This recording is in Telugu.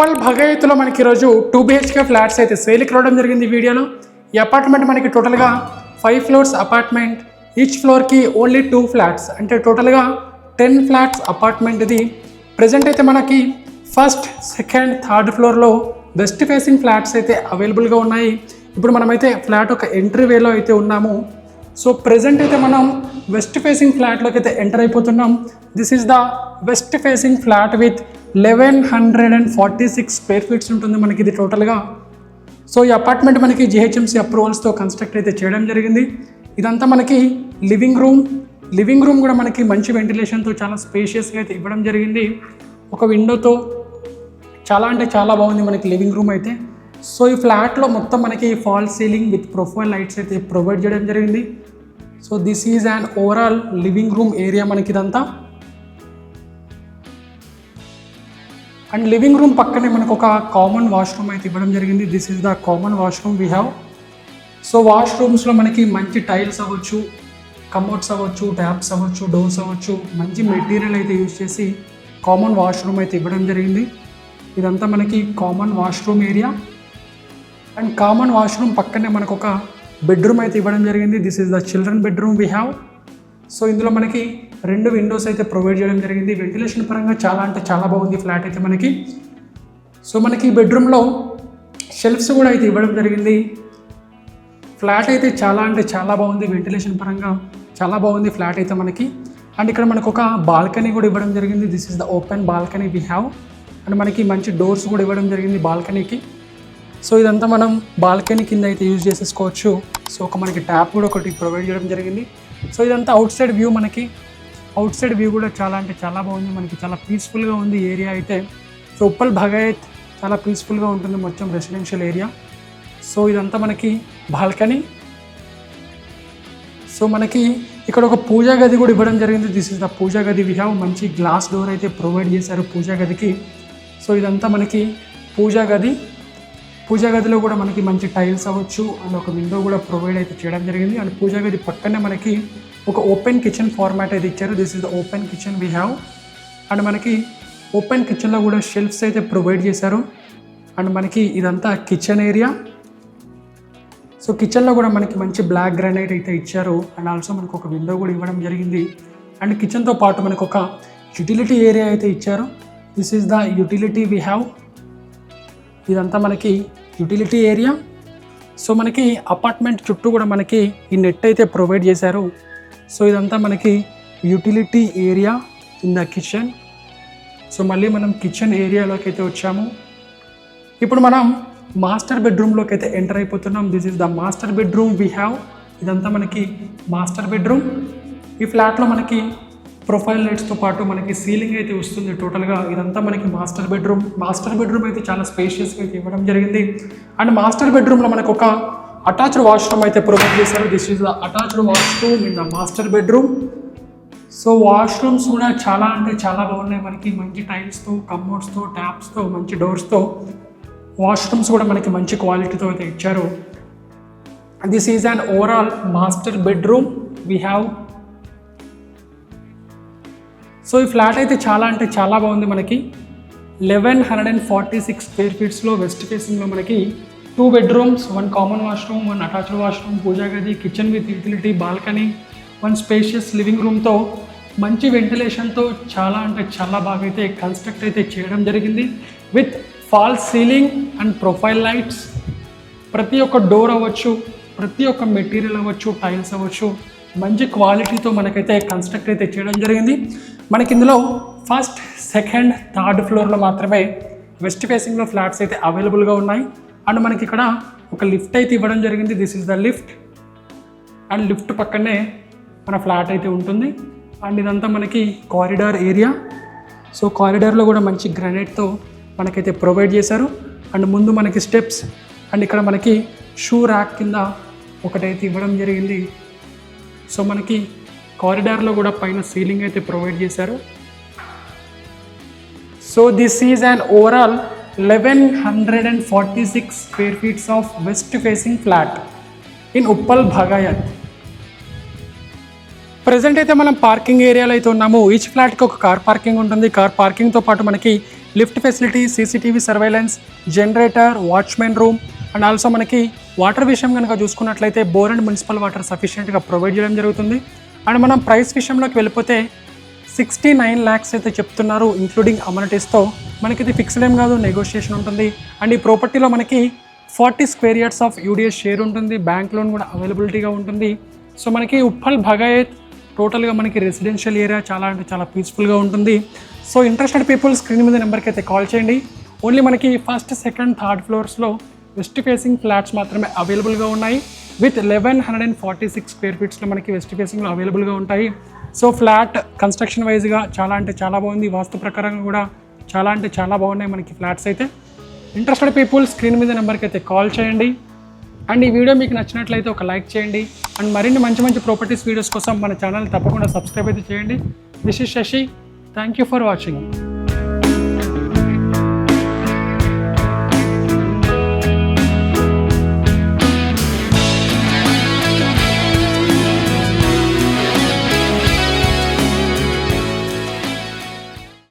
ఉప్పల్ భగయత్తులో మనకి ఈరోజు 2 BHK ఫ్లాట్స్ అయితే సేల్కి రావడం జరిగింది. ఈ వీడియోలో ఈ అపార్ట్మెంట్ మనకి టోటల్గా 5 ఫ్లోర్స్ అపార్ట్మెంట్, ఈచ్ ఫ్లోర్కి ఓన్లీ 2 ఫ్లాట్స్, అంటే టోటల్గా 10 ఫ్లాట్స్ అపార్ట్మెంట్. ఇది ప్రజెంట్ అయితే మనకి ఫస్ట్, సెకండ్, థర్డ్ ఫ్లోర్లో వెస్ట్ ఫేసింగ్ ఫ్లాట్స్ అయితే అవైలబుల్గా ఉన్నాయి. ఇప్పుడు మనమైతే ఫ్లాట్ ఒక ఎంట్రీ వేలో అయితే ఉన్నాము. సో ప్రజెంట్ అయితే మనం వెస్ట్ ఫేసింగ్ ఫ్లాట్లోకి అయితే ఎంటర్ అయిపోతున్నాం. This is the west facing flat with 1146 square feets ఉంటుంది మనకి ఇది టోటల్గా. సో ఈ అపార్ట్మెంట్ మనకి GHMC అప్రూవల్స్తో కన్స్ట్రక్ట్ అయితే చేయడం జరిగింది. ఇదంతా మనకి లివింగ్ రూమ్ కూడా మనకి మంచి వెంటిలేషన్తో చాలా స్పేషియస్గా అయితే ఇవ్వడం జరిగింది. ఒక విండోతో చాలా అంటే చాలా బాగుంది మనకి లివింగ్ రూమ్ అయితే. సో ఈ ఫ్లాట్లో మొత్తం మనకి fall ceiling with profile lights అయితే ప్రొవైడ్ చేయడం జరిగింది. So this is an overall living room area మనకి ఇదంతా. అండ్ లివింగ్ రూమ్ పక్కనే మనకు ఒక కామన్ వాష్రూమ్ అయితే ఇవ్వడం జరిగింది. This is the common washroom we have. So వాష్రూమ్స్లో మనకి మంచి టైల్స్ అవ్వచ్చు, కమోడ్స్ అవ్వచ్చు, ట్యాప్స్ అవ్వచ్చు, డోర్స్ అవ్వచ్చు, మంచి మెటీరియల్ అయితే యూజ్ చేసి కామన్ వాష్రూమ్ అయితే ఇవ్వడం జరిగింది. ఇదంతా మనకి common washroom area. And common washroom పక్కనే మనకు ఒక బెడ్రూమ్ అయితే ఇవ్వడం జరిగింది. This is the children bedroom we have. So ఇందులో మనకి 2 విండోస్ అయితే ప్రొవైడ్ చేయడం జరిగింది. వెంటిలేషన్ పరంగా చాలా అంటే చాలా బాగుంది ఫ్లాట్ అయితే మనకి. సో మనకి ఈ బెడ్రూమ్లో షెల్ఫ్స్ కూడా అయితే ఇవ్వడం జరిగింది. ఫ్లాట్ అయితే చాలా అంటే చాలా బాగుంది, వెంటిలేషన్ పరంగా చాలా బాగుంది ఫ్లాట్ అయితే మనకి. అండ్ ఇక్కడ మనకు ఒక బాల్కనీ కూడా ఇవ్వడం జరిగింది. This is the open balcony we have. And మనకి మంచి డోర్స్ కూడా ఇవ్వడం జరిగింది బాల్కనీకి. సో ఇదంతా మనం బాల్కనీ కింద అయితే యూజ్ చేసేసుకోవచ్చు. సో మనకి ట్యాప్ కూడా ఒకటి ప్రొవైడ్ చేయడం జరిగింది. సో ఇదంతా అవుట్ సైడ్ వ్యూ మనకి. అవుట్ సైడ్ వ్యూ కూడా చాలా అంటే చాలా బాగుంది మనకి, చాలా పీస్ఫుల్గా ఉంది ఏరియా అయితే. సో ఉప్పల్ భగయత్ చాలా పీస్ఫుల్గా ఉంటుంది మొత్తం రెసిడెన్షియల్ ఏరియా. సో ఇదంతా మనకి బాల్కనీ. సో మనకి ఇక్కడ ఒక పూజా గది కూడా ఇవ్వడం జరిగింది. దిస్ ఇస్ ద పూజా గది వీ హ్యావ్. మంచి గ్లాస్ డోర్ అయితే ప్రొవైడ్ చేశారు పూజా గదికి. సో ఇదంతా మనకి పూజా గదిలో కూడా మనకి మంచి టైల్స్ అవ్వచ్చు అండ్ ఒక విండో కూడా ప్రొవైడ్ అయితే చేయడం జరిగింది. అండ్ పూజా గది పక్కనే మనకి ఒక ఓపెన్ కిచెన్ ఫార్మాట్ అయితే ఇచ్చారు. This is the open kitchen we have. And మనకి ఓపెన్ కిచెన్లో కూడా షెల్ఫ్స్ అయితే ప్రొవైడ్ చేశారు. అండ్ మనకి ఇదంతా కిచెన్ ఏరియా. సో కిచెన్లో కూడా మనకి మంచి బ్లాక్ గ్రానైట్ అయితే ఇచ్చారు. అండ్ ఆల్సో మనకు ఒక విండో కూడా ఇవ్వడం జరిగింది. అండ్ కిచెన్తో పాటు మనకు ఒక యుటిలిటీ ఏరియా అయితే ఇచ్చారు. This is the utility we have. ఇదంతా మనకి యుటిలిటీ ఏరియా. సో మనకి అపార్ట్మెంట్ చుట్టూ కూడా మనకి ఈ నెట్ అయితే ప్రొవైడ్ చేశారు. సో ఇదంతా మనకి utility area in the kitchen. So మళ్ళీ మనం కిచెన్ ఏరియాలోకి అయితే వచ్చాము. ఇప్పుడు మనం మాస్టర్ బెడ్రూమ్లోకి అయితే ఎంటర్ అయిపోతున్నాం. This is the master bedroom we have. ఇదంతా మనకి మాస్టర్ బెడ్రూమ్. ఈ ఫ్లాట్లో మనకి ప్రొఫైల్ లైట్స్తో పాటు మనకి సీలింగ్ అయితే వస్తుంది టోటల్గా. ఇదంతా మనకి మాస్టర్ బెడ్రూమ్ అయితే చాలా స్పేషియస్గా అయితే ఇవ్వడం జరిగింది. అండ్ మాస్టర్ బెడ్రూమ్లో మనకు ఒక అటాచ్డ్ వాష్రూమ్ అయితే ప్రొవైడ్ చేశారు. This is the attached washroom in the master bedroom. So washrooms కూడా చాలా అంటే చాలా బాగున్నాయి మనకి. మంచి టైల్స్తో, కమోడ్స్తో, ట్యాప్స్తో, మంచి డోర్స్తో వాష్రూమ్స్ కూడా మనకి మంచి క్వాలిటీతో అయితే ఇచ్చారు. This is an overall master bedroom we have. So ఈ ఫ్లాట్ అయితే చాలా అంటే చాలా బాగుంది మనకి. 1146 స్క్వేర్ ఫీట్స్లో వెస్ట్ ఫేసింగ్లో మనకి 2 bedrooms, 1 common washroom, 1 attached washroom, పూజా గది, kitchen with utility, balcony, 1 spacious living రూమ్తో మంచి వెంటిలేషన్తో చాలా అంటే చాలా బాగా అయితే కన్స్ట్రక్ట్ అయితే చేయడం జరిగింది. With fall ceiling and profile lights. ప్రతి ఒక్క డోర్ అవ్వచ్చు, ప్రతి ఒక్క మెటీరియల్ అవ్వచ్చు, టైల్స్ అవ్వచ్చు, మంచి క్వాలిటీతో మనకైతే కన్స్ట్రక్ట్ అయితే చేయడం జరిగింది. మనకి ఇందులో ఫస్ట్, సెకండ్, థర్డ్ ఫ్లోర్లో మాత్రమే వెస్ట్ ఫేసింగ్లో ఫ్లాట్స్ అయితే అవైలబుల్గా ఉన్నాయి. అండ్ మనకి ఇక్కడ ఒక లిఫ్ట్ అయితే ఇవ్వడం జరిగింది. This is the lift. And lift పక్కనే మన ఫ్లాట్ అయితే ఉంటుంది. అండ్ ఇదంతా మనకి కారిడార్ ఏరియా. సో కారిడార్లో కూడా మంచి గ్రానైట్తో మనకైతే ప్రొవైడ్ చేశారు. అండ్ ముందు మనకి స్టెప్స్, అండ్ ఇక్కడ మనకి షూ ర్యాక్ కింద ఒకటైతే ఇవ్వడం జరిగింది. సో మనకి కారిడార్లో కూడా పైన సీలింగ్ అయితే ప్రొవైడ్ చేశారు. So this is an overall 1146 square feets of west facing flat in Uppal Bhagayath. Present అయితే మనం పార్కింగ్ ఏరియాలో అయితే ఉన్నాము. ఈచ్ ఫ్లాట్కి ఒక కార్ పార్కింగ్ ఉంటుంది. కార్ పార్కింగ్తో పాటు మనకి lift facility, CCTV surveillance, generator, watchman room and also మనకి వాటర్ విషయం కనుక చూసుకున్నట్లయితే బోర్ అండ్ మున్సిపల్ వాటర్ సఫిషియెంట్గా ప్రొవైడ్ చేయడం జరుగుతుంది. అండ్ మనం ప్రైస్ విషయంలోకి వెళ్ళిపోతే 69 lakhs అయితే చెప్తున్నారు, ఇంక్లూడింగ్ అమ్యూనిటీస్తో. మనకి ఇది ఫిక్స్డ్ ఏం కాదు, నెగోషియేషన్ ఉంటుంది. అండ్ ఈ ప్రాపర్టీలో మనకి 40 square yards of UDS share ఉంటుంది, బ్యాంక్ లోన్ కూడా అవైలబిలిటీగా ఉంటుంది. సో మనకి ఉప్పల్ భగాయత్ టోటల్గా మనకి రెసిడెన్షియల్ ఏరియా చాలా అంటే చాలా పీస్ఫుల్గా ఉంటుంది. సో ఇంట్రెస్టెడ్ పీపుల్ స్క్రీన్ మీద నెంబర్కి అయితే కాల్ చేయండి. ఓన్లీ మనకి ఫస్ట్, సెకండ్, థర్డ్ ఫ్లోర్స్లో వెస్ట్ ఫేసింగ్ ఫ్లాట్స్ మాత్రమే అవైలబుల్గా ఉన్నాయి. విత్ 1146 square feetsలో మనకి వెస్ట్ ఫేసింగ్లో అవైలబుల్గా ఉంటాయి. సో ఫ్లాట్ కన్స్ట్రక్షన్ వైజ్గా చాలా అంటే చాలా బాగుంది, వాస్తు ప్రకారంగా కూడా చాలా అంటే చాలా బాగున్నాయి మనకి ఫ్లాట్స్ అయితే. ఇంట్రెస్టెడ్ పీపుల్ స్క్రీన్ మీద నెంబర్కి అయితే కాల్ చేయండి. అండ్ ఈ వీడియో మీకు నచ్చినట్లయితే ఒక లైక్ చేయండి. అండ్ మరిన్ని మంచి మంచి ప్రాపర్టీస్ వీడియోస్ కోసం మన ఛానల్ తప్పకుండా సబ్స్క్రైబ్ అయితే చేయండి. This is Shashi, thank you for watching.